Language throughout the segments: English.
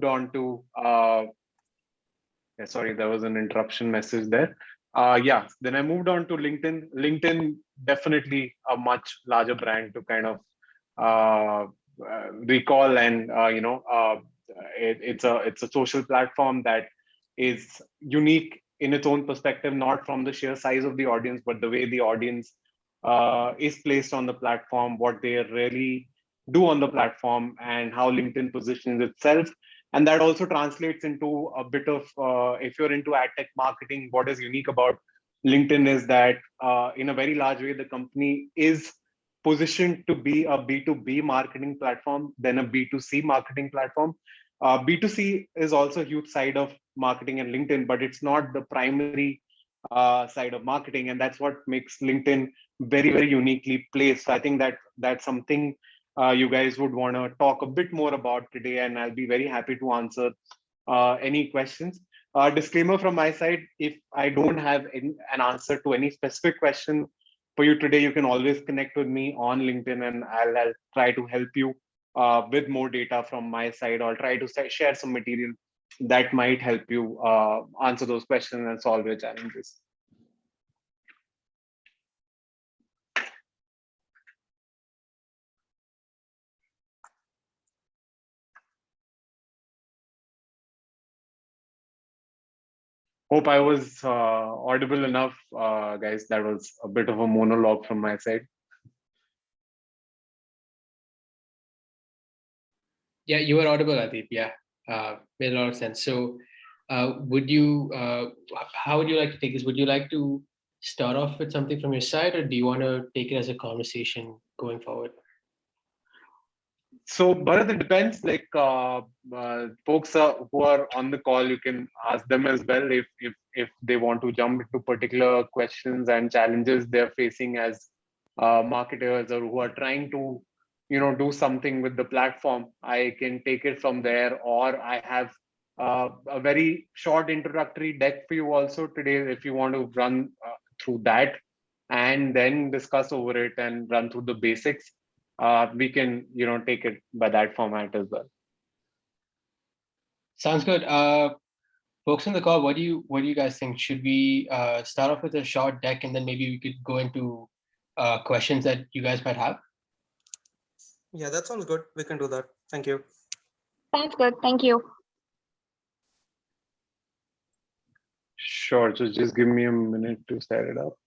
on to yeah, sorry, there was an interruption message there. Yeah, then I moved on to LinkedIn. LinkedIn definitely a much larger brand to kind of uh, recall, and it's a social platform that is unique in its own perspective, not from the sheer size of the audience, but the way the audience is placed on the platform, what they really do on the platform, and how LinkedIn positions itself. And that also translates into a bit of if you're into ad tech marketing, what is unique about LinkedIn is that in a very large way the company is positioned to be a B2B marketing platform than a B2C marketing platform. B2C is also a huge side of marketing and LinkedIn, but it's not the primary side of marketing, and that's what makes LinkedIn very, very uniquely placed. So I think that that's something you guys would want to talk a bit more about today, and I'll be very happy to answer any questions. Disclaimer from my side: if I don't have an answer to any specific question for you today, you can always connect with me on LinkedIn, and I'll try to help you with more data from my side, or try to share some material that might help you answer those questions and solve your challenges. Hope I was audible enough, guys. That was a bit of a monologue from my side. Yeah, you were audible, Adheip. Yeah, made a lot of sense. So, would you? How would you like to take this? Would you like to start off with something from your side, or do you want to take it as a conversation going forward? So, Bharat, it depends. Like folks who are on the call, you can ask them as well if they want to jump into particular questions and challenges they're facing as marketers, or who are trying to, do something with the platform. I can take it from there, or I have a very short introductory deck for you also today if you want to run through that and then discuss over it and run through the basics. We can take it by that format as well. Sounds good. Folks on the call, what do you guys think? Should we start off with a short deck, and then maybe we could go into questions that you guys might have? Yeah, that sounds good. We can do that. Thank you. Sounds good. Thank you. Sure. So just give me a minute to set it up.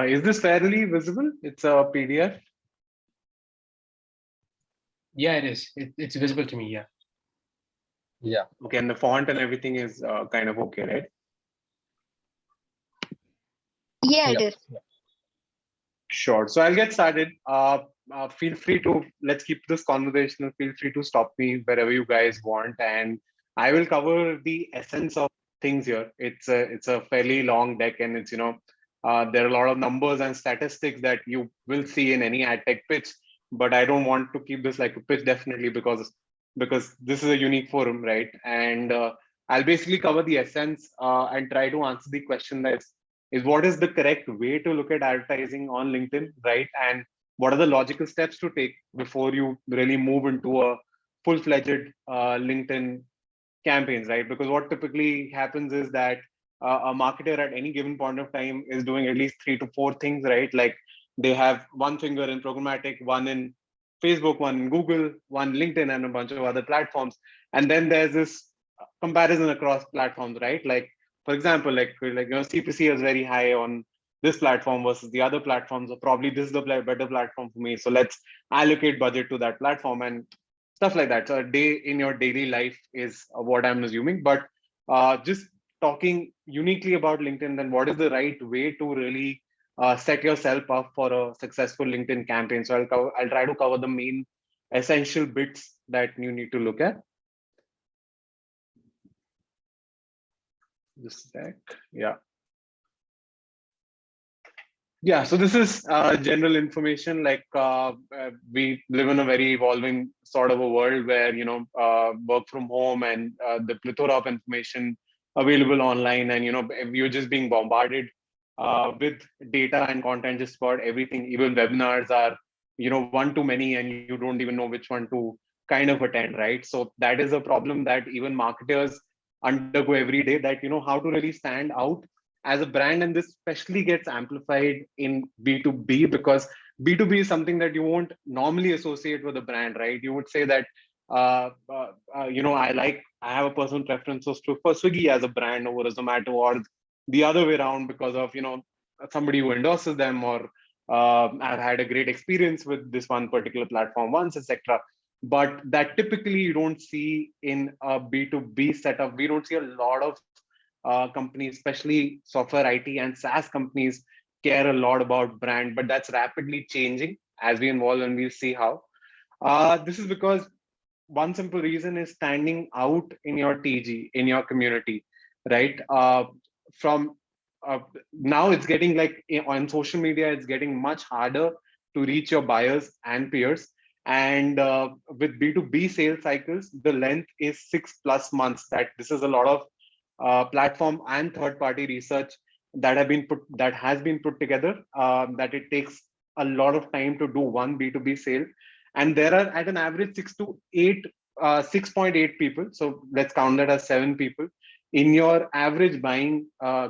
Is this fairly visible? It's a PDF. Yeah, it is. It's visible to me. Yeah. Yeah. Okay, and the font and everything is kind of okay, right? Yeah, it is. Yeah. Sure. So I'll get started. Feel free to, let's keep this conversational. Feel free to stop me wherever you guys want, and I will cover the essence of things here. It's a fairly long deck, and it's there are a lot of numbers and statistics that you will see in any ad tech pitch. But I don't want to keep this like a pitch, definitely, because this is a unique forum, right? And I'll basically cover the essence and try to answer the question is what is the correct way to look at advertising on LinkedIn, right? And what are the logical steps to take before you really move into a full-fledged LinkedIn campaigns, right? Because what typically happens is that a marketer at any given point of time is doing at least 3 to 4 things, right? Like they have one finger in programmatic, one in Facebook, one in Google, one LinkedIn, and a bunch of other platforms. And then there's this comparison across platforms, right? Like, for example, CPC is very high on this platform versus the other platforms, or probably this is the better platform for me. So let's allocate budget to that platform and stuff like that. So a day in your daily life is what I'm assuming. But just talking uniquely about LinkedIn, then what is the right way to really set yourself up for a successful LinkedIn campaign? So I'll try to cover the main essential bits that you need to look at. Just a sec. Yeah. Yeah, so this is general information. We live in a very evolving sort of a world where work from home and the plethora of information available online, and you're just being bombarded with data and content just about everything. Even webinars are one too many, and you don't even know which one to kind of attend, right? So that is a problem that even marketers undergo every day. That how to really stand out as a brand, and this especially gets amplified in B2B, because B2B is something that you won't normally associate with a brand, right? You would say that I have a personal preference for Swiggy as a brand over a Zomato, or the other way around, because of somebody who endorses them, or I've had a great experience with this one particular platform once, etc. But that typically you don't see in a B2B setup. We don't see a lot of companies, especially software IT and SaaS companies, care a lot about brand, but that's rapidly changing as we evolve, and we'll see how. This is because one simple reason is standing out in your TG, in your community, right? From Now it's getting like on social media, it's getting much harder to reach your buyers and peers. And with B2B sales cycles, the length is 6+ months. That this is a lot of platform and third party research that has been put together, that it takes a lot of time to do one B2B sale. And there are at an average 6.8 people, so let's count that as 7 people in your average buying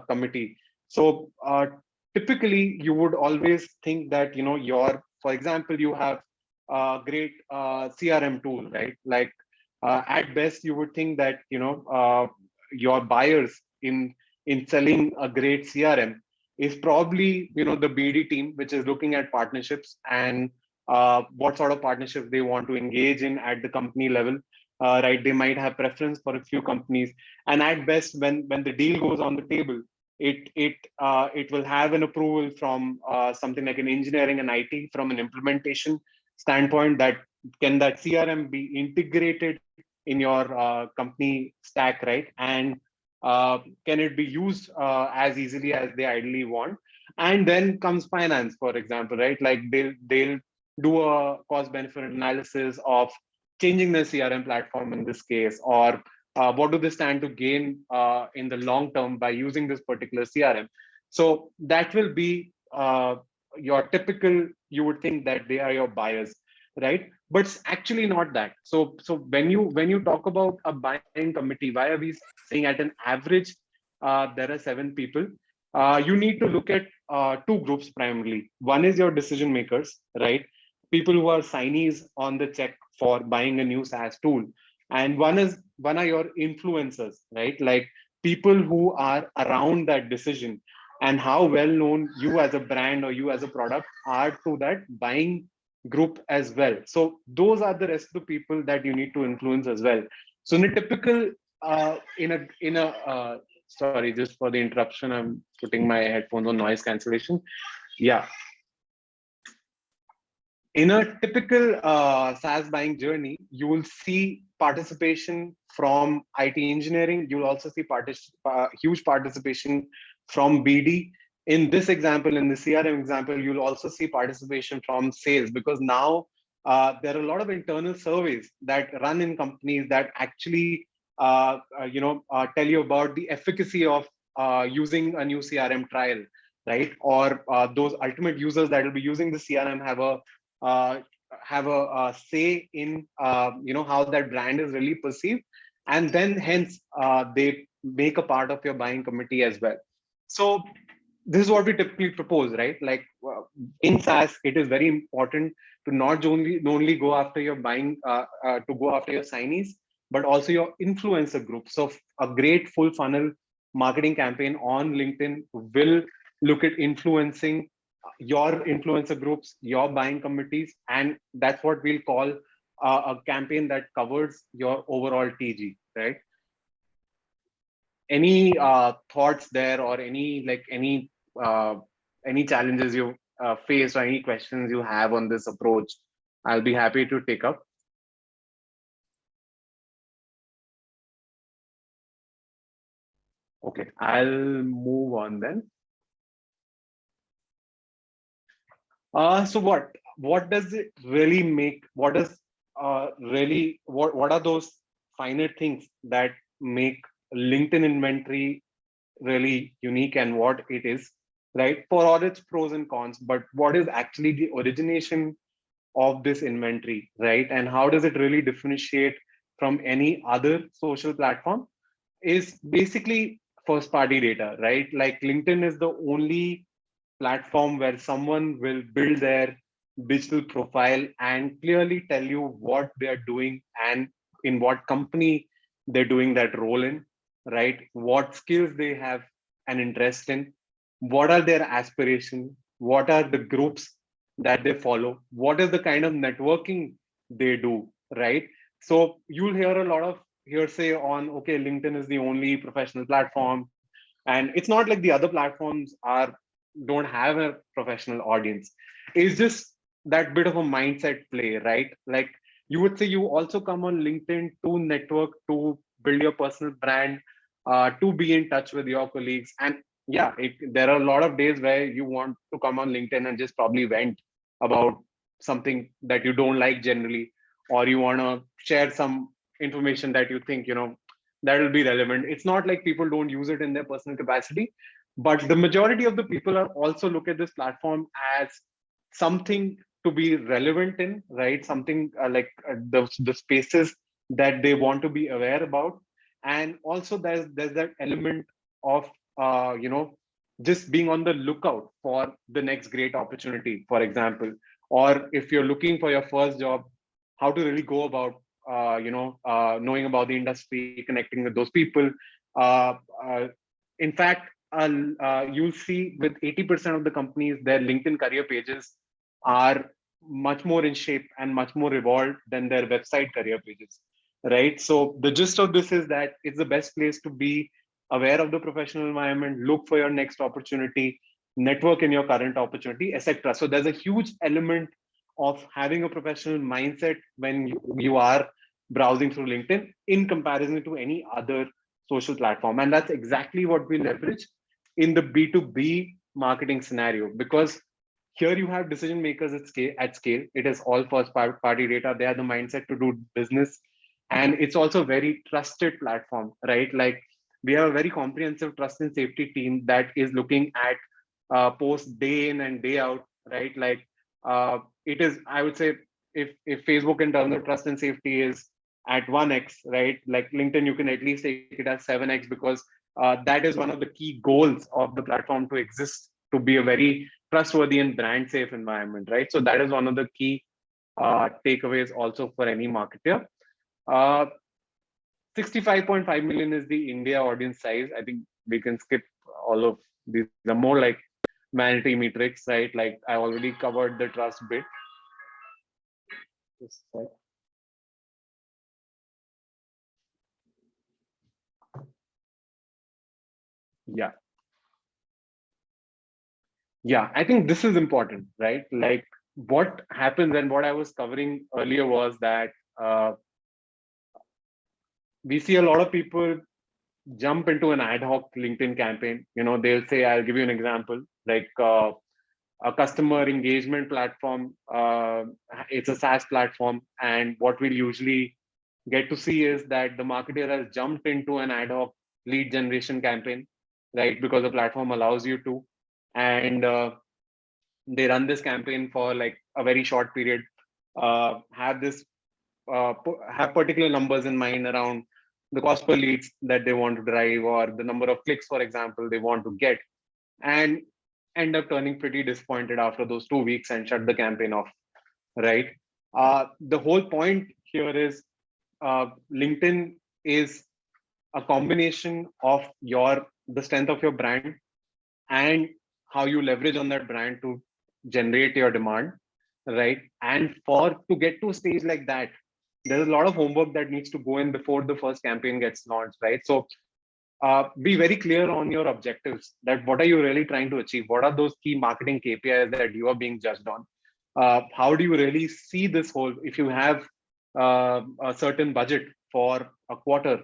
committee. So typically you would always think that for example, you have a great CRM tool, right? At best you would think that your buyers in selling a great CRM is probably the BD team, which is looking at partnerships and what sort of partnerships they want to engage in at the company level. Right, they might have preference for a few companies, and at best, when the deal goes on the table, it will have an approval from something like an engineering and IT, from an implementation standpoint, that can that CRM be integrated in your company stack, right? And can it be used as easily as they ideally want? And then comes finance, for example, right? Like they'll do a cost benefit analysis of changing the CRM platform in this case, or what do they stand to gain in the long term by using this particular CRM. So that will be your typical, you would think that they are your buyers, right? But it's actually not that. So when you talk about a buying committee, why are we saying at an average there are 7 people? You need to look at two groups primarily. One is your decision makers, right? People who are signees on the check for buying a new SaaS tool, and one are your influencers, right? Like people who are around that decision, and how well known you as a brand or you as a product are to that buying group as well. So those are the rest of the people that you need to influence as well. So in a typical sorry, just for the interruption, I'm putting my headphones on noise cancellation. Yeah, in a typical SaaS buying journey, you will see participation from IT engineering. You'll also see huge participation from BD. In this example, in the CRM example, you'll also see participation from sales, because now there are a lot of internal surveys that run in companies that actually tell you about the efficacy of using a new CRM trial, right? Or those ultimate users that will be using the CRM uh, have a say in how that brand is really perceived, and then hence they make a part of your buying committee as well. So this is what we typically propose, right? Like in SaaS, it is very important to not only go after your buying to go after your signees, but also your influencer group. So a great full funnel marketing campaign on LinkedIn will look at influencing your influencer groups, your buying committees, and that's what we'll call a campaign that covers your overall TG, right? Any thoughts there, or uh, any challenges you face, or any questions you have on this approach? I'll be happy to take up. Okay, I'll move on then. So what does it really make? What is really what are those finer things that make LinkedIn inventory really unique and what it is, right? For all its pros and cons, but what is actually the origination of this inventory, right? And how does it really differentiate from any other social platform? Is basically first party data, right? Like LinkedIn is the only platform where someone will build their digital profile and clearly tell you what they're doing and in what company they're doing that role in, right? What skills they have an interest in, what are their aspirations, what are the groups that they follow, what is the kind of networking they do, right? So you'll hear a lot of hearsay on, okay, LinkedIn is the only professional platform. And it's not like the other platforms are don't have a professional audience. It's just that bit of a mindset play, right? Like you would say you also come on LinkedIn to network, to build your personal brand, to be in touch with your colleagues. And yeah, there are a lot of days where you want to come on LinkedIn and just probably vent about something that you don't like generally, or you want to share some information that you think, that will be relevant. It's not like people don't use it in their personal capacity, but the majority of the people are also look at this platform as something to be relevant in, right? Something like the spaces that they want to be aware about. And also there's that element of just being on the lookout for the next great opportunity, for example. Or if you're looking for your first job, how to really go about knowing about the industry, connecting with those people. uh, uh, in fact, you'll see with 80% of the companies, their LinkedIn career pages are much more in shape and much more evolved than their website career pages, right? So the gist of this is that it's the best place to be aware of the professional environment, look for your next opportunity, network in your current opportunity, etc. So there's a huge element of having a professional mindset when you are browsing through LinkedIn in comparison to any other social platform. And that's exactly what we leverage in the B2B marketing scenario, because here you have decision makers at scale. It is all first party data. They have the mindset to do business. And it's also a very trusted platform, right? Like we have a very comprehensive trust and safety team that is looking at posts day in and day out, right? Like it is, I would say, if Facebook in terms of trust and safety is at 1x, right? Like LinkedIn, you can at least take it as 7x, because that is one of the key goals of the platform to exist, to be a very trustworthy and brand safe environment, right? So that is one of the key takeaways also for any marketer. Uh, 65.5 million is the India audience size. I think we can skip all of these. Are more like vanity metrics, right? Like I already covered the trust bit. Just a sec. Yeah. Yeah, I think this is important, right? Like what happens, and what I was covering earlier was that uh, we see a lot of people jump into an ad hoc LinkedIn campaign. They'll say, I'll give you an example, like a customer engagement platform. It's a SaaS platform. And what we'll usually get to see is that the marketer has jumped into an ad hoc lead generation campaign, right? Because the platform allows you to. And they run this campaign for like a very short period, have particular numbers in mind around the cost per leads that they want to drive, or the number of clicks, for example, they want to get, and end up turning pretty disappointed after those 2 weeks and shut the campaign off, right? The whole point here is LinkedIn is a combination of the strength of your brand and how you leverage on that brand to generate your demand, right? And for to get to a stage like that, there's a lot of homework that needs to go in before the first campaign gets launched, right? So be very clear on your objectives, that what are you really trying to achieve, what are those key marketing KPIs that you are being judged on. How do you really see this whole, if you have a certain budget for a quarter,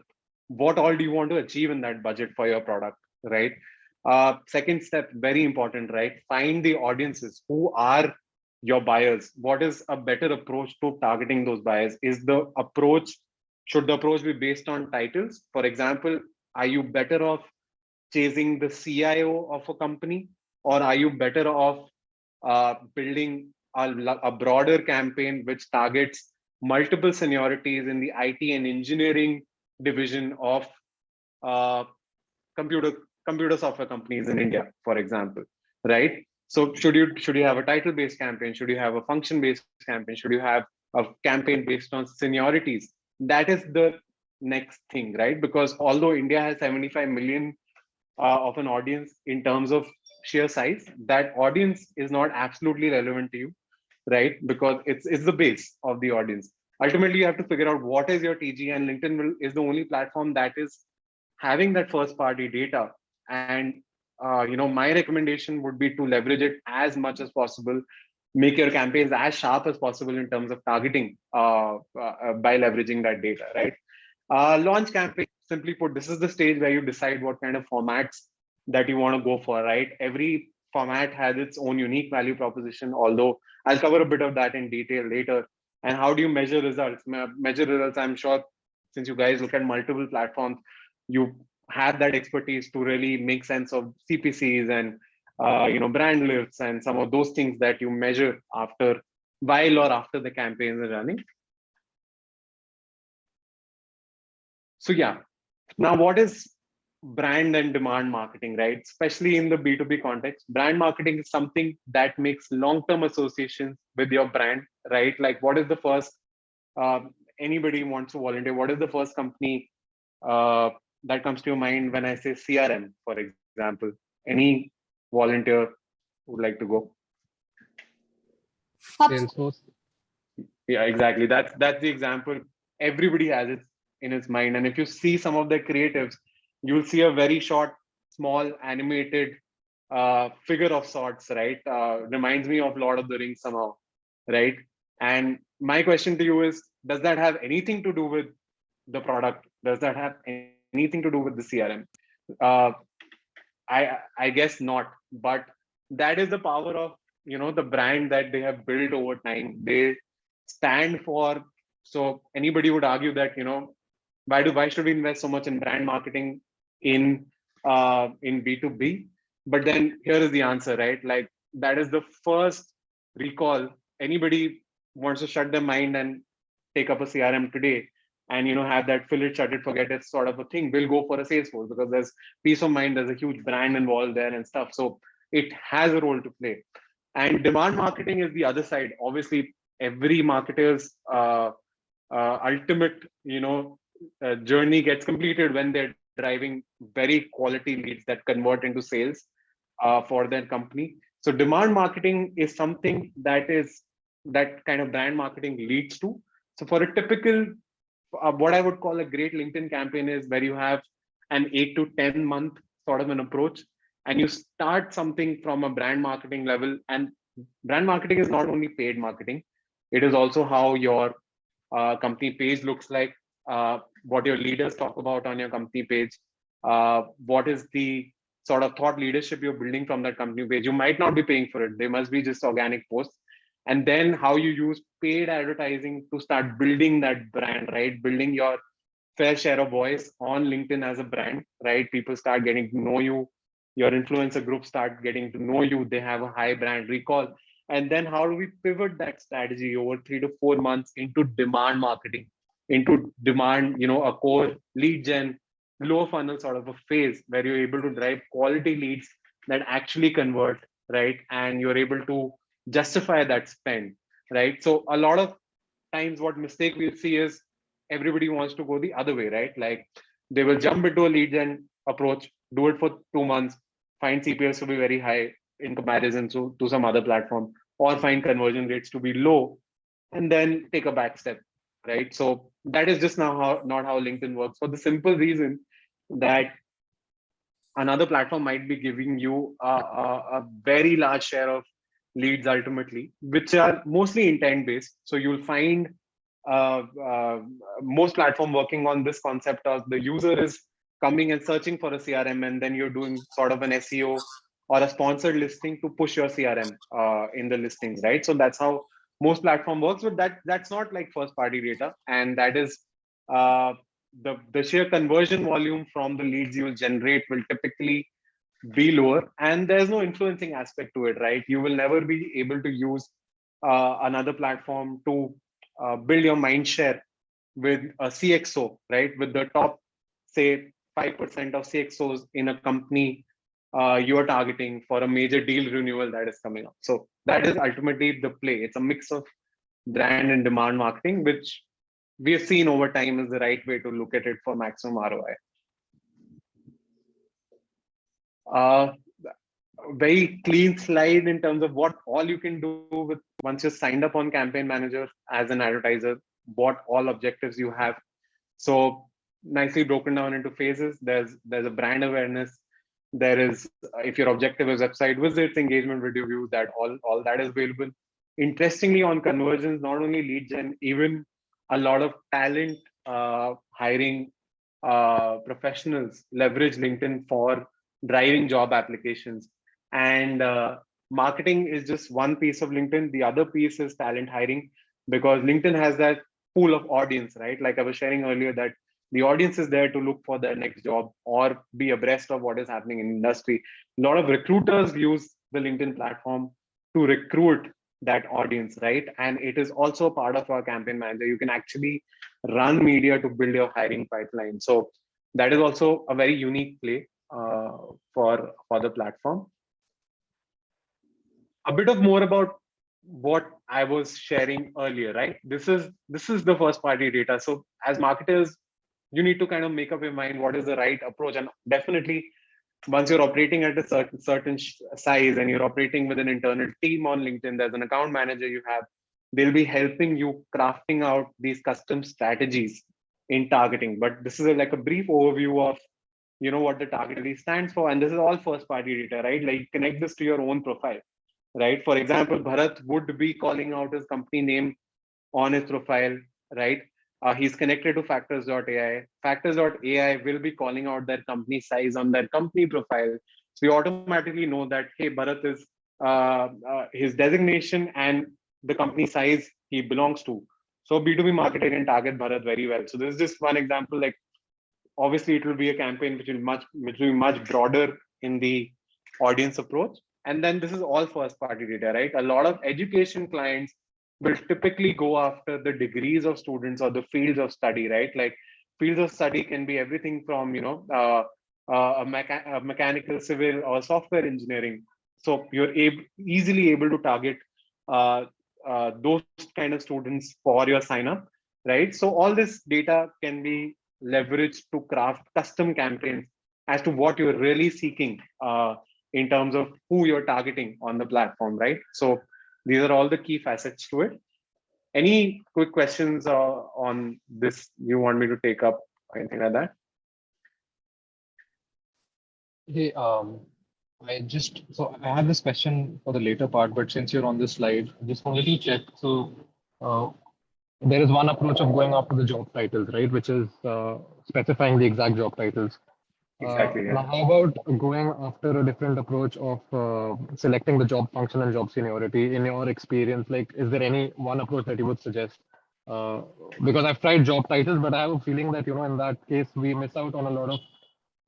what all do you want to achieve in that budget for your product, right? Second step, very important, right? Find the audiences who are your buyers. What is a better approach to targeting those buyers? Should the approach be based on titles? For example, are you better off chasing the CIO of a company, or are you better off building a broader campaign which targets multiple seniorities in the IT and engineering division of uh, computer computer software companies in India, for example, right? So should you have a title based campaign? Should you have a function based campaign? Should you have a campaign based on seniorities? That is the next thing, right? Because although India has 75 million of an audience in terms of sheer size, that audience is not absolutely relevant to you, right? Because it's the base of the audience. Ultimately, you have to figure out what is your TG, and is the only platform that is having that first party data. And my recommendation would be to leverage it as much as possible, make your campaigns as sharp as possible in terms of targeting by leveraging that data, right? Launch campaign, simply put, this is the stage where you decide what kind of formats that you want to go for, right? Every format has its own unique value proposition, although I'll cover a bit of that in detail later. And how do you measure results? Measure results, I'm sure, since you guys look at multiple platforms, you have that expertise to really make sense of CPCs and brand lifts and some of those things that you measure after while or after the campaigns are running. So yeah, now what is brand and demand marketing, right? Especially in the B2B context, brand marketing is something that makes long-term associations with your brand, right? Like what is the first, anybody wants to volunteer, what is the first company that comes to your mind when I say CRM, for example? Any volunteer would like to go? Salesforce. Yeah, exactly. That's the example. Everybody has it in his mind. And if you see some of the creatives, you'll see a very short, small, animated figure of sorts, right? Reminds me of Lord of the Rings somehow, right? And my question to you is, does that have anything to do with the product? Does that have anything to do with the CRM? Uh, I guess not, but that is the power of the brand that they have built over time. They stand for. So anybody would argue that why should we invest so much in brand marketing in B2B? But then here is the answer, right? Like that is the first recall. Anybody wants to shut their mind and take up a CRM today and have that fill it, shut it, forget it sort of a thing, will go for a Salesforce because there's peace of mind, there's a huge brand involved there and stuff. So it has a role to play. And demand marketing is the other side. Obviously, every marketer's ultimate journey gets completed when they're driving very quality leads that convert into sales for their company. So demand marketing is something that kind of brand marketing leads to. So for a typical what I would call a great LinkedIn campaign is where you have an 8 to 10 month sort of an approach, and you start something from a brand marketing level. And brand marketing is not only paid marketing; it is also how your company page looks like, what your leaders talk about on your company page, what is the sort of thought leadership you're building from that company page. You might not be paying for it; they must be just organic posts. And then how you use paid advertising to start building that brand, right? Building your fair share of voice on LinkedIn as a brand, right? People start getting to know you. Your influencer group start getting to know you. They have a high brand recall. And then how do we pivot that strategy over 3 to 4 months into demand marketing, into demand, a core lead gen, low funnel sort of a phase where you're able to drive quality leads that actually convert, right? And you're able to justify that spend, right? So a lot of times what mistake we'll see is everybody wants to go the other way, right? Like they will jump into a lead gen approach, do it for 2 months, find CPS to be very high in comparison to some other platform, or find conversion rates to be low, and then take a back step, right? So that is just not how LinkedIn works, for the simple reason that another platform might be giving you a very large share of leads ultimately, which are mostly intent based. So you'll find uh, uh, most platform working on this concept of the user is coming and searching for a CRM, and then you're doing sort of an SEO or a sponsored listing to push your CRM in the listings, right? So that's how most platform works, but that's not like first party data, and that is uh, the sheer conversion volume from the leads you will generate will typically be lower, and there's no influencing aspect to it, right? You will never be able to use another platform to build your mind share with a CXO, right? With the top, say, 5% of CXOs in a company you are targeting for a major deal renewal that is coming up. So that is ultimately the play. It's a mix of brand and demand marketing, which we have seen over time is the right way to look at it for maximum ROI. Uh, very clean slide in terms of what all you can do with once you're signed up on Campaign Manager as an advertiser, what all objectives you have. So nicely broken down into phases. There's a brand awareness. There is, if your objective is website visits, engagement, video views, that all that is available. Interestingly, on conversions, not only lead gen, even a lot of talent hiring professionals leverage LinkedIn for driving job applications. And marketing is just one piece of LinkedIn. The other piece is talent hiring, because LinkedIn has that pool of audience, right? Like I was sharing earlier, that the audience is there to look for their next job or be abreast of what is happening in industry. A lot of recruiters use the LinkedIn platform to recruit that audience, right? And it is also part of our campaign manager. You can actually run media to build your hiring pipeline. So that is also a very unique play for the platform. A bit of more about what I was sharing earlier, right? This is the first party data. So as marketers, you need to kind of make up your mind what is the right approach. And definitely, once you're operating at a certain size and you're operating with an internal team on LinkedIn, there's an account manager you have. They'll be helping you crafting out these custom strategies in targeting. But this is like a brief overview of what the target really stands for, and this is all first party data, right? Like connect this to your own profile, right? For example, Bharat would be calling out his company name on his profile, right? He's connected to factors.ai. Factors.ai will be calling out their company size on their company profile. So we automatically know that, hey, Bharat is his designation and the company size he belongs to. So B2B marketing can target Bharat very well. So this is just one example. Like obviously it will be a campaign which will be much broader in the audience approach. And then this is all first party data, right? A lot of education clients will typically go after the degrees of students or the fields of study, right? Like fields of study can be everything from a mechanical, civil, or software engineering. So you're easily able to target uh, those kind of students for your sign up, right? So all this data can be leveraged to craft custom campaigns as to what you're really seeking in terms of who you're targeting on the platform, right? So these are all the key facets to it. Any quick questions on this you want me to take up, or anything like that? Hey, so I have this question for the later part, but since you're on this slide, I just wanted to check. So, uh, there is one approach of going after the job titles, right? Which is specifying the exact job titles. Exactly. Now, Yeah. how about going after a different approach of selecting the job function and job seniority? In your experience, like, is there any one approach that you would suggest? Because I've tried job titles, but I have a feeling that, in that case, we miss out on a lot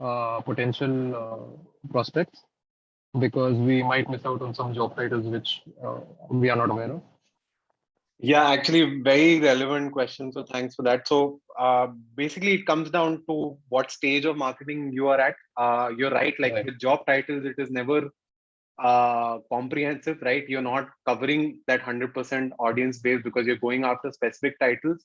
of potential prospects because we might miss out on some job titles which we are not aware of. Yeah, actually, very relevant question. So thanks for that. So basically, it comes down to what stage of marketing you are at. You're right. Like Right. with job titles, it is never comprehensive, right? You're not covering that 100% audience base because you're going after specific titles.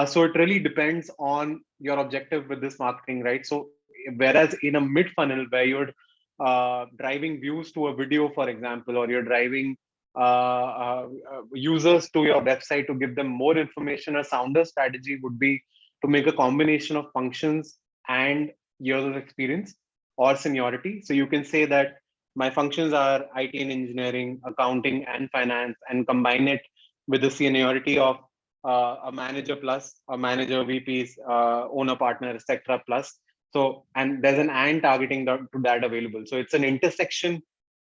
So it really depends on your objective with this marketing, right? So whereas in a mid funnel where you're driving views to a video, for example, or you're driving users to your website to give them more information, a sounder strategy would be to make a combination of functions and years of experience or seniority. So you can say that my functions are IT and engineering, accounting and finance, and combine it with the seniority of a manager plus, a manager, VPs, owner, partner, etc. plus. So, and there's an and targeting to that available. So it's an intersection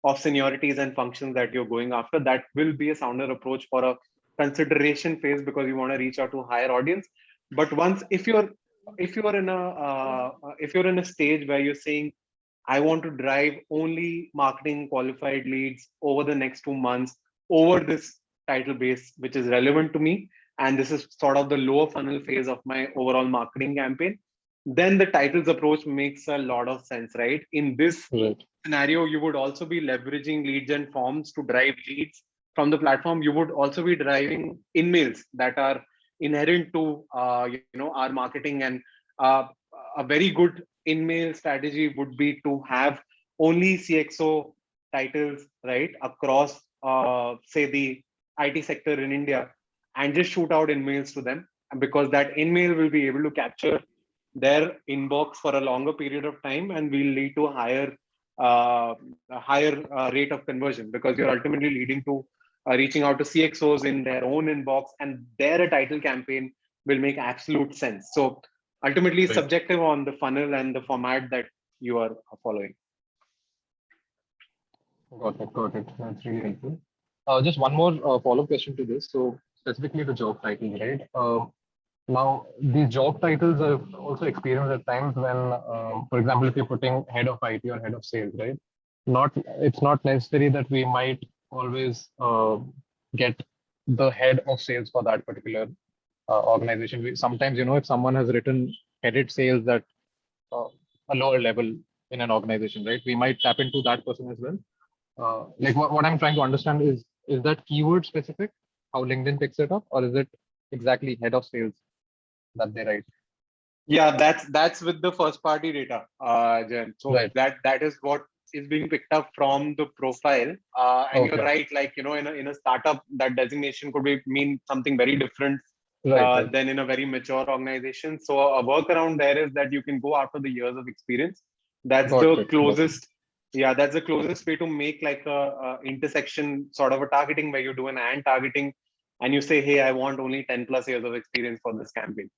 of seniorities and functions that you're going after. That will be a sounder approach for a consideration phase because you want to reach out to a higher audience. But once if you're in a stage where you're saying I want to drive only marketing qualified leads over the next 2 months over this title base, which is relevant to me. And this is sort of the lower funnel phase of my overall marketing campaign. Then the titles approach makes a lot of sense, right? In this Right. scenario, you would also be leveraging lead gen forms to drive leads from the platform. You would also be driving in-mails that are inherent to our marketing, and uh, a very good in-mail strategy would be to have only CXO titles, right, across say the IT sector in India, and just shoot out in-mails to them, because that in-mail will be able to capture their inbox for a longer period of time and will lead to a higher rate of conversion, because you're ultimately leading to reaching out to CXOs in their own inbox, and their title campaign will make absolute sense. So ultimately, it's Right. subjective on the funnel and the format that you are following. Got it. Got it. That's really helpful. Just one more follow-up question to this. So specifically the job titles, right? Now, these job titles I've also experienced at times when, for example, if you're putting head of IT or head of sales, right? It's not necessary that we might always get the head of sales for that particular organization. Sometimes, if someone has written headed sales at a lower level in an organization, right? We might tap into that person as well. Like what I'm trying to understand is that keyword specific, how LinkedIn picks it up, or is it exactly head of sales that they write? Yeah, that's with the first party data, Jen. So Right. that is what is being picked up from the profile. And you're Okay. right, like in a startup, that designation could mean something very different Right. Right. than in a very mature organization. So a workaround there is that you can go after the years of experience. That's Got the it. Got it. closest. Yeah, that's the closest way to make like a intersection sort of a targeting, where you do an and targeting, and you say, hey, I want only 10 plus years of experience for this campaign,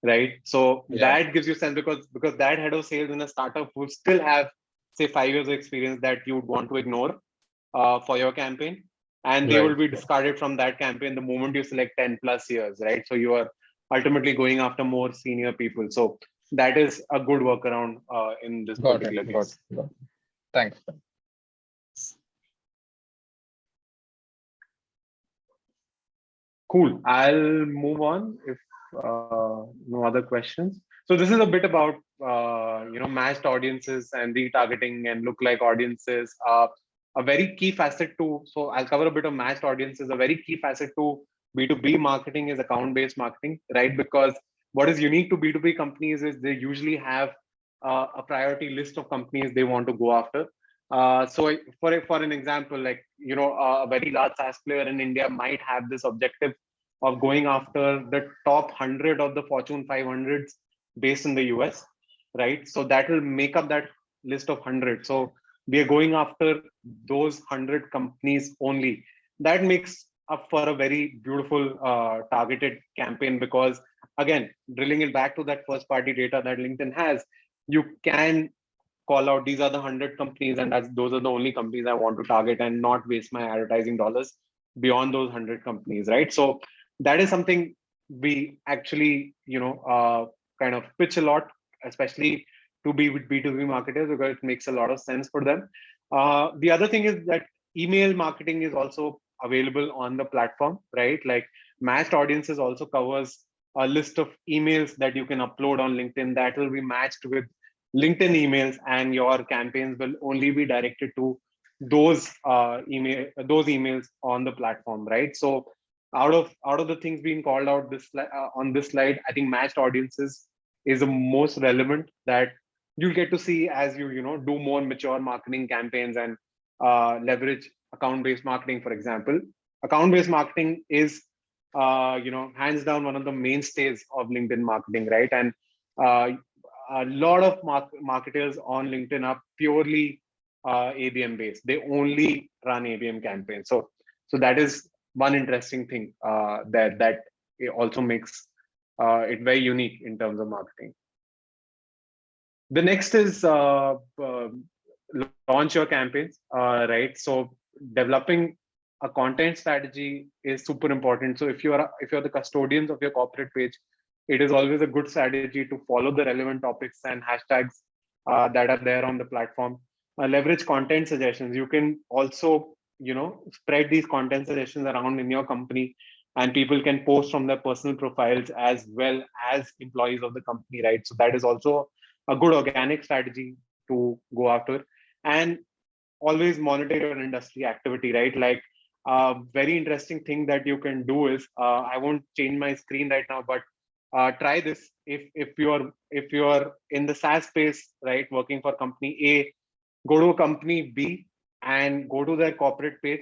right? So Yeah. that gives you sense, because that head of sales in a startup would still have say 5 years of experience that you would want to ignore for your campaign, and they Right. will be discarded from that campaign the moment you select 10 plus years, right? So you are ultimately going after more senior people. So that is a good workaround in this Got it. particular Got case. it. Got it. Thanks. Cool. I'll move on if no other questions. So this is a bit about matched audiences and retargeting and lookalike audiences. A very key facet to, so I'll cover a bit of matched audiences. A very key facet to B2B marketing is account-based marketing, right? Because what is unique to B2B companies is they usually have a priority list of companies they want to go after. So for an example, like a very large SaaS player in India might have this objective of going after the top 100 of the Fortune 500s based in the US, right? So that will make up that list of 100. So we are going after those 100 companies only. That makes up for a very beautiful targeted campaign, because again, drilling it back to that first party data that LinkedIn has, you can call out these are the 100 companies, and those are the only companies I want to target, and not waste my advertising dollars beyond those 100 companies, right? So that is something we actually kind of pitch a lot, especially to be with B2B marketers, because it makes a lot of sense for them. The other thing is that email marketing is also available on the platform, right? Like matched audiences also covers a list of emails that you can upload on LinkedIn that will be matched with LinkedIn emails, and your campaigns will only be directed to those emails on the platform, right? So out of the things being called out on this slide, I think matched audiences is the most relevant that you'll get to see as you do more mature marketing campaigns and leverage account-based marketing, for example. Account-based marketing is hands down one of the mainstays of LinkedIn marketing, right? And uh, a lot of marketers on LinkedIn are purely ABM based. They only run ABM campaigns. So that is one interesting thing that it also makes it very unique in terms of marketing. The next is launch your campaigns, right? So developing a content strategy is super important. So if you're the custodians of your corporate page, it is always a good strategy to follow the relevant topics and hashtags that are there on the platform. Leverage content suggestions. You can also, spread these content suggestions around in your company, and people can post from their personal profiles as well as employees of the company, right? So that is also a good organic strategy to go after. And always monitor your industry activity, right? Like very interesting thing that you can do is, I won't change my screen right now, but try this. If you're in the SaaS space, right, working for company A, go to company B and go to their corporate page.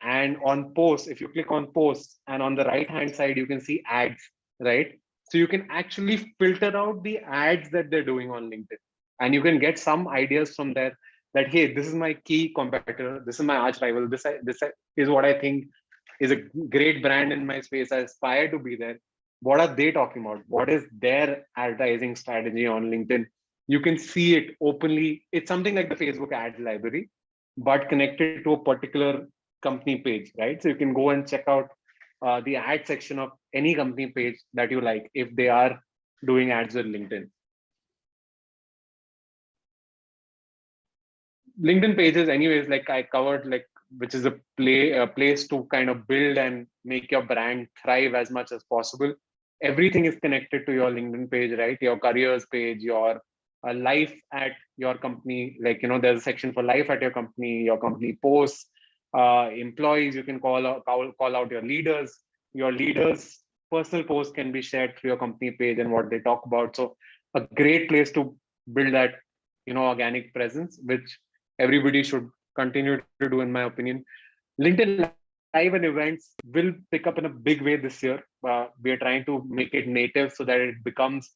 And on posts, if you click on posts, and on the right hand side, you can see ads, right? So you can actually filter out the ads that they're doing on LinkedIn. And you can get some ideas from there that, hey, this is my key competitor, this is my arch rival, this is what I think is a great brand in my space. I aspire to be there. What are they talking about? What is their advertising strategy on LinkedIn? You can see it openly. It's something like the Facebook ads library, but connected to a particular company page, right? So you can go and check out the ad section of any company page that you like if they are doing ads with LinkedIn. LinkedIn pages, anyways, like I covered, like which is a place to kind of build and make your brand thrive as much as possible. Everything is connected to your LinkedIn page, right? Your careers page, your life at your company. Like, there's a section for life at your company posts, employees. You can call out your leaders. Your leaders' personal posts can be shared through your company page and what they talk about. So a great place to build that, organic presence, which everybody should continue to do, in my opinion. LinkedIn Live and events will pick up in a big way this year. We are trying to make it native so that it becomes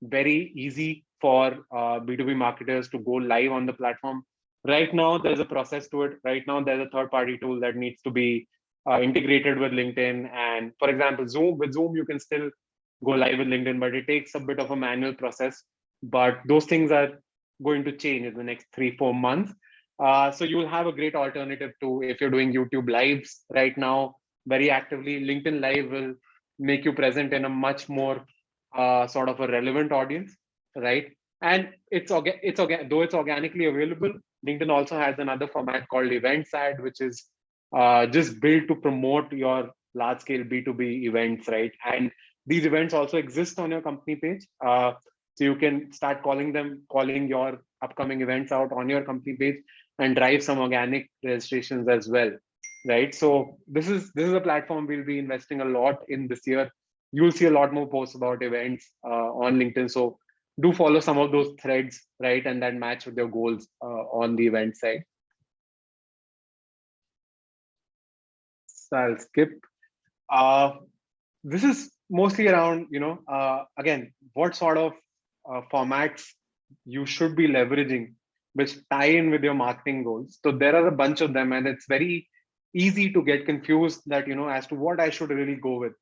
very easy for B2B marketers to go live on the platform. Right now, there's a process to it. Right now, there's a third-party tool that needs to be integrated with LinkedIn. And for example, Zoom, you can still go live with LinkedIn, but it takes a bit of a manual process. But those things are going to change in the next 3-4 months. So you'll have a great alternative to, if you're doing YouTube lives right now very actively. LinkedIn Live will make you present in a much more sort of a relevant audience, right? And though it's organically available, LinkedIn also has another format called events ad, which is just built to promote your large scale B2B events, right? And these events also exist on your company page. So you can start calling your upcoming events out on your company page and drive some organic registrations as well, right? So this is a platform we'll be investing a lot in this year. You'll see a lot more posts about events on LinkedIn. So do follow some of those threads, right? And that match with your goals on the event side. So I'll skip. This is mostly around, again, what sort of formats you should be leveraging, which tie in with your marketing goals. So there are a bunch of them, and it's very easy to get confused that, as to what I should really go with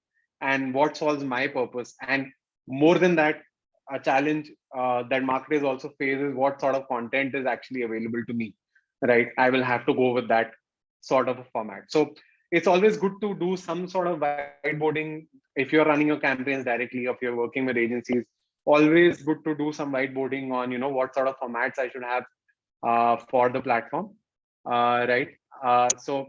and what solves my purpose. And more than that, a challenge that marketers also face is what sort of content is actually available to me, right? I will have to go with that sort of a format. So it's always good to do some sort of whiteboarding if you're running your campaigns directly, if you're working with agencies. Always good to do some whiteboarding on, what sort of formats I should have for the platform, right? So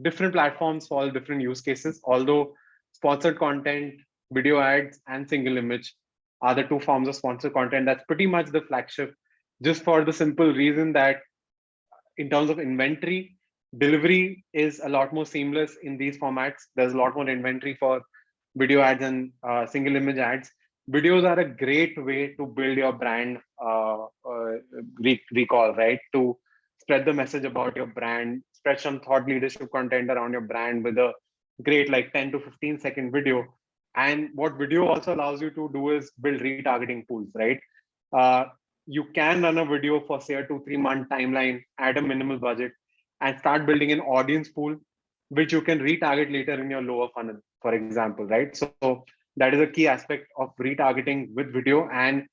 different platforms for different use cases. Although sponsored content, video ads, and single image are the two forms of sponsored content, that's pretty much the flagship, just for the simple reason that in terms of inventory, delivery is a lot more seamless in these formats. There's a lot more inventory for video ads and single image ads. Videos are a great way to build your brand recall, right? To spread the message about your brand, spread some thought leadership content around your brand with a great, like, 10 to 15-second video. And what video also allows you to do is build retargeting pools, right? Uh, you can run a video for, say, a 2-3 month timeline at a minimal budget and start building an audience pool, which you can retarget later in your lower funnel, for example, right? So that is a key aspect of retargeting with video. And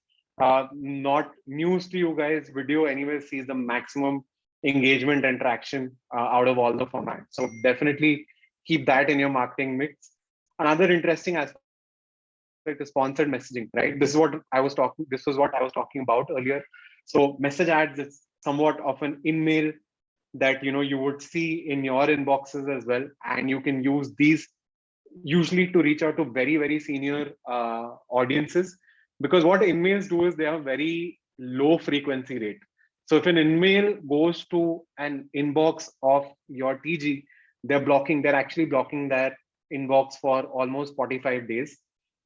not news to you guys. Video anyway sees the maximum engagement and traction out of all the formats. So definitely keep that in your marketing mix. Another interesting aspect is sponsored messaging, right? This was what I was talking about earlier. So message ads, it's somewhat of an in-mail that you would see in your inboxes as well, and you can use these usually to reach out to very senior audiences, because what in-mails do is they have very low frequency rate. So if an in-mail goes to an inbox of your TG, they're actually blocking that inbox for almost 45 days,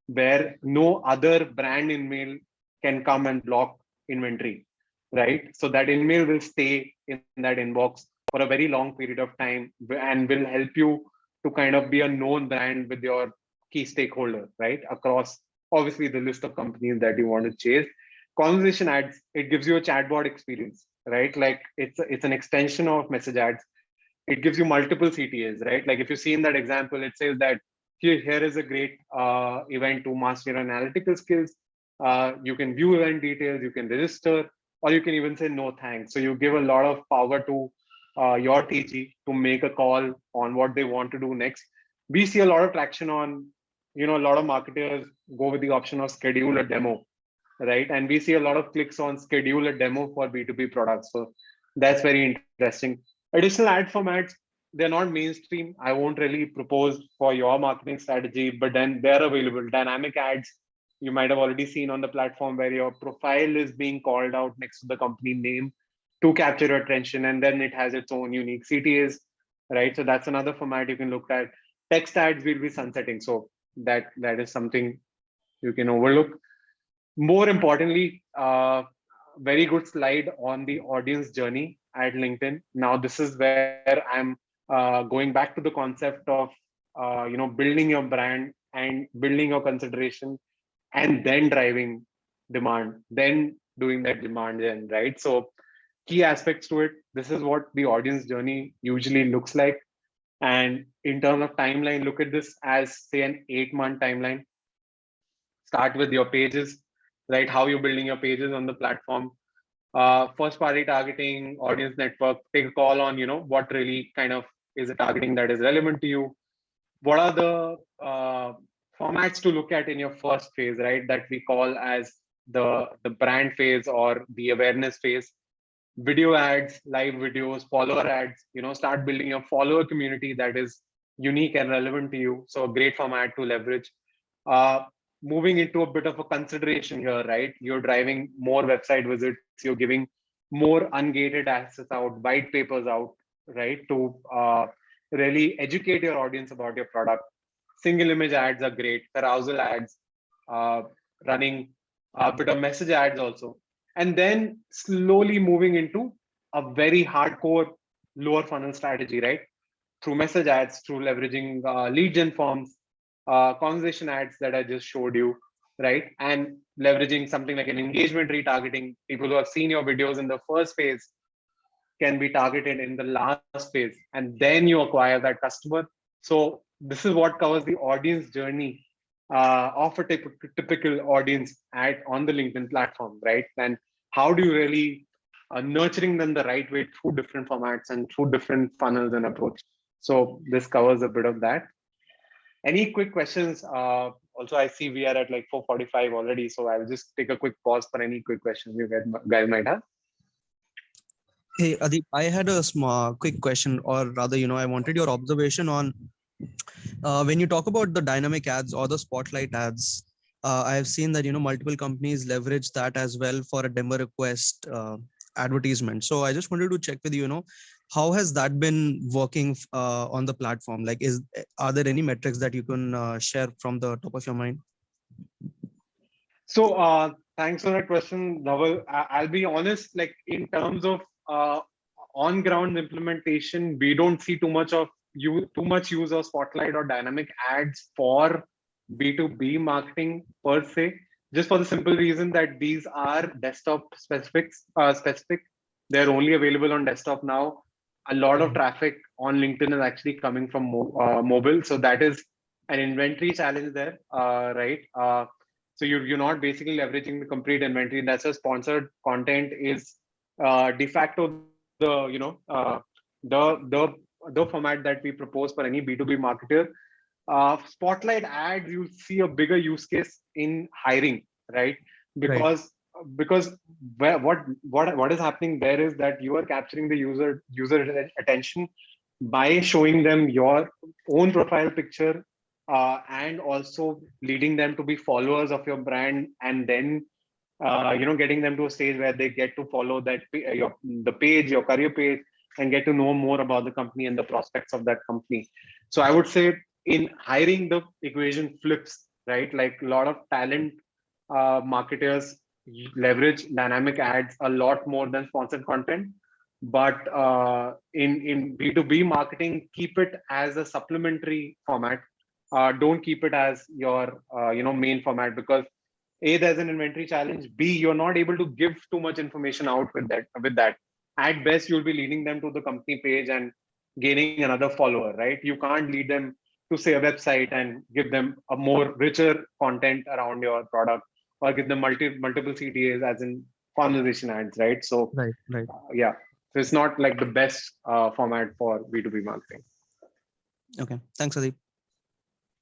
where no other brand in-mail can come and block inventory, right? So that in-mail will stay in that inbox for a very long period of time and will help you to kind of be a known brand with your key stakeholder, right? Across obviously the list of companies that you want to chase. Conversation ads, it gives you a chatbot experience, right? Like it's an extension of message ads. It gives you multiple CTAs, right? Like if you see in that example, it says that here is a great event to master your analytical skills. You can view event details, you can register, or you can even say no thanks. So you give a lot of power to your TG to make a call on what they want to do next. We see a lot of traction on, a lot of marketers go with the option of schedule a demo, right? And we see a lot of clicks on schedule a demo for B2B products. So that's very interesting. Additional ad formats, they're not mainstream. I won't really propose for your marketing strategy, but then they're available. Dynamic ads, you might have already seen on the platform where your profile is being called out next to the company name to capture your attention, and then it has its own unique CTAs, right? So that's another format you can look at. Text ads will be sunsetting, so that is something you can overlook. More importantly, very good slide on the audience journey at LinkedIn. Now, this is where I'm going back to the concept of building your brand and building your consideration, and then driving demand, then doing that demand gen, right? So key aspects to it. This is what the audience journey usually looks like. And in terms of timeline, look at this as say an 8-month timeline. Start with your pages, right? How you're building your pages on the platform. First party targeting, audience network, take a call on, what really kind of is a targeting that is relevant to you. What are the formats to look at in your first phase, right? That we call as the brand phase or the awareness phase. Video ads, live videos, follower ads, start building your follower community that is unique and relevant to you. So a great format to leverage. Uh, Moving into a bit of a consideration here, right? You're driving more website visits, you're giving more ungated assets out, white papers out, right? To really educate your audience about your product. Single image ads are great, carousel ads, uh, running a bit of message ads also, and then slowly moving into a very hardcore lower funnel strategy, right? Through message ads, through leveraging lead gen forms, conversation ads that I just showed you, right? And leveraging something like an engagement retargeting. People who have seen your videos in the first phase can be targeted in the last phase, and then you acquire that customer. So this is what covers the audience journey of a typical audience on the LinkedIn platform, right? And how do you really nurturing them the right way through different formats and through different funnels and approach. So this covers a bit of that. Any quick questions? Also, I see we are at like 4:45 already, so I'll just take a quick pause for any quick questions you guys might have. Hey, Adheip, I had a small, quick question, or rather, I wanted your observation on when you talk about the dynamic ads or the spotlight ads. I have seen that multiple companies leverage that as well for a demo request advertisement. So I just wanted to check with you, how has that been working on the platform? Like, are there any metrics that you can share from the top of your mind? So thanks for that question, Naval. I'll be honest, like in terms of on ground implementation, we don't see too much use of spotlight or dynamic ads for B2B marketing per se, just for the simple reason that these are desktop specific. They're only available on desktop now. A lot of traffic on LinkedIn is actually coming from mobile, so that is an inventory challenge there, right? So you're not basically leveraging the complete inventory. That's a sponsored content is de facto the format that we propose for any B2B marketer. Spotlight ads, you'll see a bigger use case in hiring, right? Right. Because what is happening there is that you are capturing the user attention by showing them your own profile picture, and also leading them to be followers of your brand, and then getting them to a stage where they get to follow the page, your career page, and get to know more about the company and the prospects of that company. So I would say in hiring, the equation flips, right? Like a lot of talent marketers leverage dynamic ads a lot more than sponsored content. But in B2B marketing, keep it as a supplementary format. Don't keep it as your main format, because A, there's an inventory challenge. B, you're not able to give too much information out with that. At best, you'll be leading them to the company page and gaining another follower, right? You can't lead them to say a website and give them a more richer content around your product, or give them multiple CTAs as in conversation ads, right? So Right. Right. yeah, so it's not like the best format for B2B marketing. Okay. Thanks, Adheip.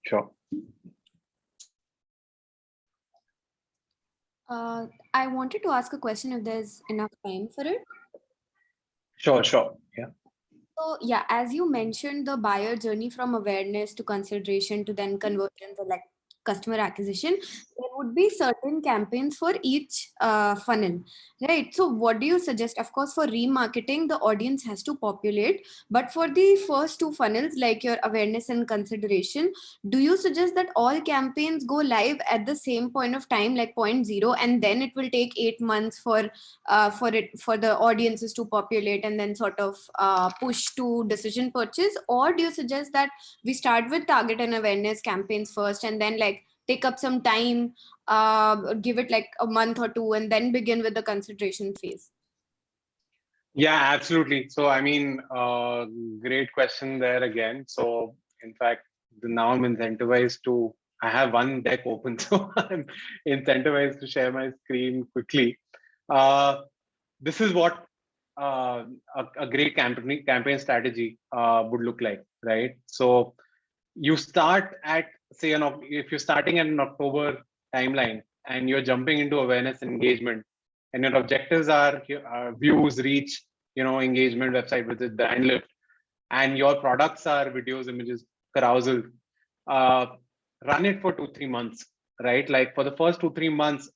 Sure. I wanted to ask a question if there's enough time for it. Sure. Yeah. So yeah, as you mentioned, the buyer journey from awareness to consideration to then conversions or like customer acquisition, there would be certain campaigns for each funnel, right? So what do you suggest? Of course, for remarketing, the audience has to populate, but for the first two funnels, like your awareness and consideration, do you suggest that all campaigns go live at the same point of time, like point zero, and then it will take 8 months for the audiences to populate and then sort of push to decision purchase? Or do you suggest that we start with target and awareness campaigns first and then like take up some time, give it like a month or two, and then begin with the consideration phase? Yeah, absolutely. So, I mean, great question there again. So, in fact, now I'm incentivized to, I have one deck open, so I'm incentivized to share my screen quickly. This is what a great campaign strategy would look like, right? So, you start at, say, if you're starting at an October timeline and you're jumping into awareness and engagement, and your objectives are views, reach, engagement, website visits, brand lift, and your products are videos, images, carousel, uh, run it for 2-3 months, right? Like for the first 2-3 months,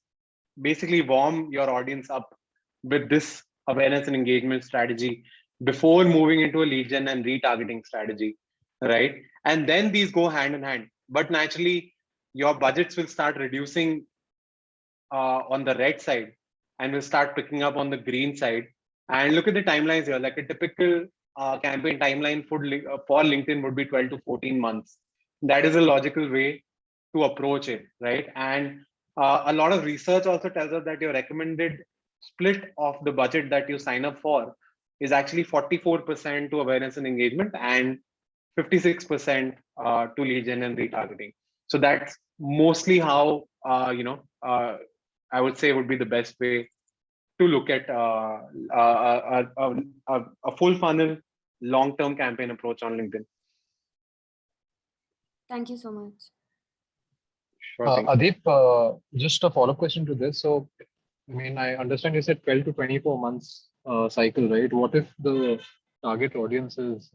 basically warm your audience up with this awareness and engagement strategy before moving into a lead gen and retargeting strategy, right? And then these go hand in hand. But naturally, your budgets will start reducing on the red side and will start picking up on the green side. And look at the timelines here. Like a typical campaign timeline for LinkedIn would be 12 to 14 months. That is a logical way to approach it, right? And a lot of research also tells us that your recommended split of the budget that you sign up for is actually 44% to awareness and engagement and 56% to lead gen and retargeting. So that's mostly how I would say would be the best way to look at a full funnel long-term campaign approach on LinkedIn. Thank you so much. Sure thing. Adheip, just a follow-up question to this. So, I mean, I understand you said 12 to 24 months cycle, right? What if the target audience is,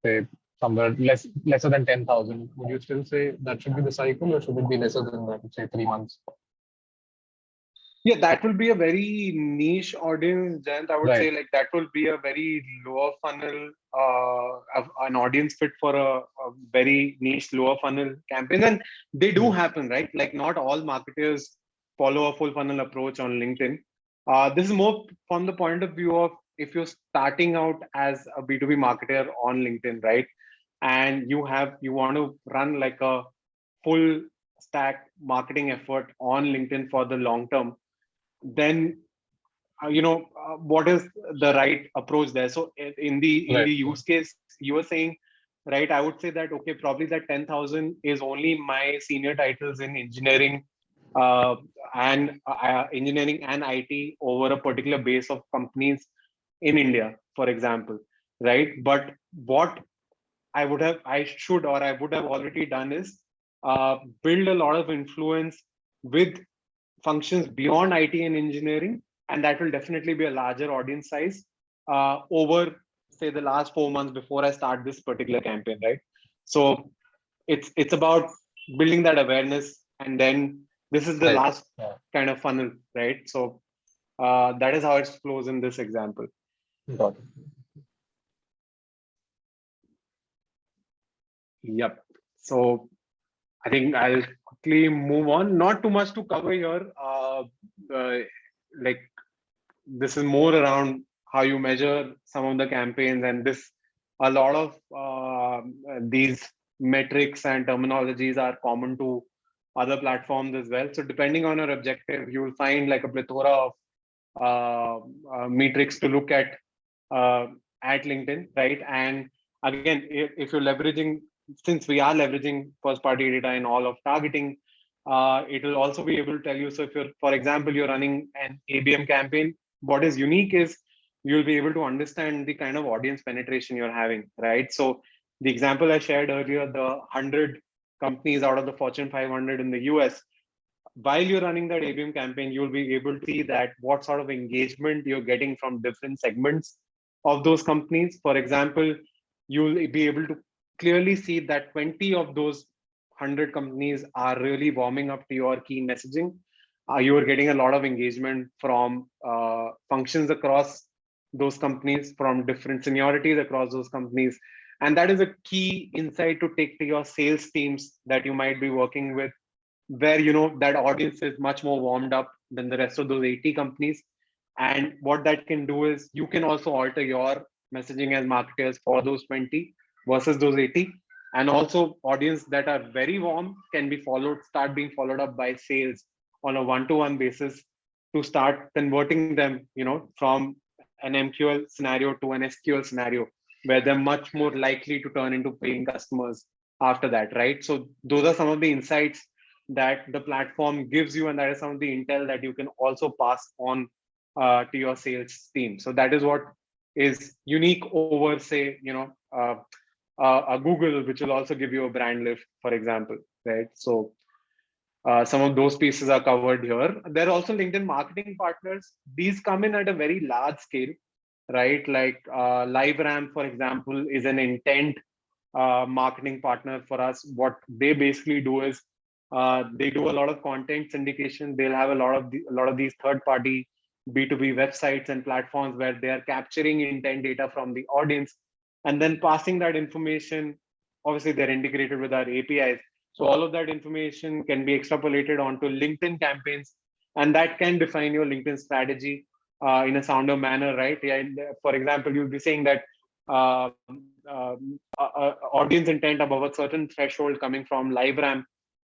say, somewhere lesser than 10,000? Would you still say that should be the cycle, or should it be lesser than that, say 3 months? Yeah, that will be a very niche audience, Jayant. I would say Right. like that will be a very lower funnel, an audience fit for a very niche lower funnel campaign. And they do happen, right? Like not all marketers follow a full funnel approach on LinkedIn. This is more from the point of view of if you're starting out as a B2B marketer on LinkedIn, right? And you want to run like a full stack marketing effort on LinkedIn for the long term, then what is the right approach there? So in the Right. use case you were saying, right, I would say that okay, probably that 10,000 is only my senior titles in engineering and engineering and IT over a particular base of companies in India, for example, right? But what I should, or I would have already done is build a lot of influence with functions beyond IT and engineering, and that will definitely be a larger audience size over, say, the last 4 months before I start this particular campaign, right? So it's about building that awareness, and then this is the Right. last Yeah. kind of funnel, right? So that is how it flows in this example. Got it. Yep. So I think I'll quickly move on. Not too much to cover here. Like this is more around how you measure some of the campaigns, and this a lot of these metrics and terminologies are common to other platforms as well. So depending on your objective, you will find like a plethora of metrics to look uh, at LinkedIn, right? And again, if you're leveraging, since we are leveraging first party data in all of targeting, it will also be able to tell you. So if you're, for example, you're running an ABM campaign, what is unique is you'll be able to understand the kind of audience penetration you're having, right? So the example I shared earlier, the 100 companies out of the Fortune 500 in the US, while you're running that ABM campaign, you'll be able to see that what sort of engagement you're getting from different segments of those companies. For example, you'll be able to clearly see that 20 of those 100 companies are really warming up to your key messaging. You are getting a lot of engagement from functions across those companies, from different seniorities across those companies. And that is a key insight to take to your sales teams that you might be working with, where you know that audience is much more warmed up than the rest of those 80 companies. And what that can do is you can also alter your messaging as marketers for those 20 versus those 80. And also audience that are very warm can be start being followed up by sales on a one-to-one basis to start converting them, from an MQL scenario to an SQL scenario, where they're much more likely to turn into paying customers after that, right? So those are some of the insights that the platform gives you, and that is some of the intel that you can also pass on to your sales team. So that is what is unique over, say, a Google, which will also give you a brand lift, for example, right? So some of those pieces are covered here. There are also LinkedIn marketing partners. These come in at a very large scale, right? Like LiveRamp, for example, is an intent marketing partner for us. What they basically do is they do a lot of content syndication. They'll have a lot of these third-party B2B websites and platforms where they are capturing intent data from the audience and then passing that information. Obviously, they're integrated with our APIs. So all of that information can be extrapolated onto LinkedIn campaigns, and that can define your LinkedIn strategy in a sounder manner, right? Yeah, for example, you'll be saying that audience intent above a certain threshold coming from LiveRamp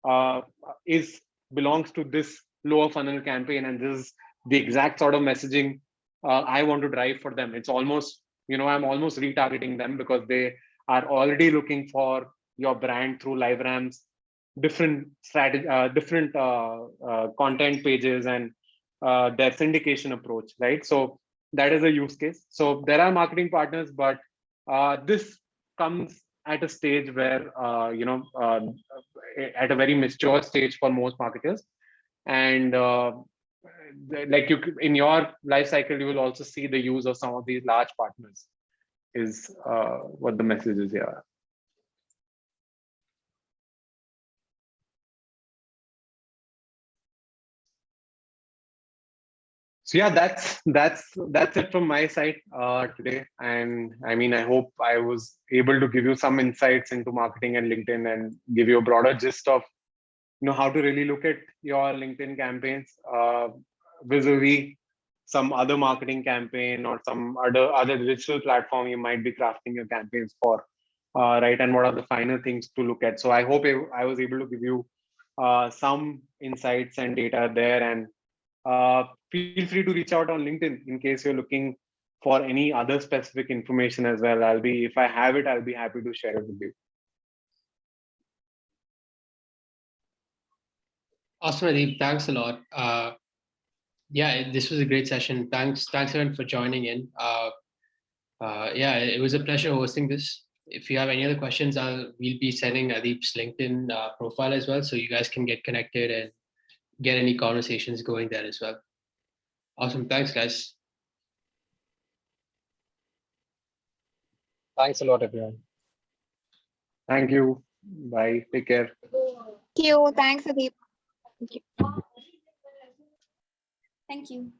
uh, is belongs to this lower funnel campaign, and this is the exact sort of messaging I want to drive for them. It's almost, I'm almost retargeting them because they are already looking for your brand through LiveRamp's different strategy, different content pages, and their syndication approach, right? So that is a use case. So there are marketing partners, but this comes at a stage where at a very mature stage for most marketers. And like you in your life cycle, you will also see the use of some of these large partners is what the message is here. So yeah, that's it from my side today. And I mean, I hope I was able to give you some insights into marketing and LinkedIn and give you a broader gist of how to really look at your LinkedIn campaigns vis-a-vis some other marketing campaign or some other digital platform you might be crafting your campaigns for, right? And what are the final things to look at? So I hope I was able to give you some insights and data there. And feel free to reach out on LinkedIn in case you're looking for any other specific information as well. If I have it, I'll be happy to share it with you. Awesome, Adheip. Thanks a lot. Yeah, this was a great session. Thanks everyone for joining in. Yeah, it was a pleasure hosting this. If you have any other questions, we'll be sending Adheip's LinkedIn profile as well, so you guys can get connected and get any conversations going there as well. Awesome. Thanks, guys. Thanks a lot, everyone. Thank you. Bye. Take care. Thank you. Thanks, Adheip. Thank you. Thank you.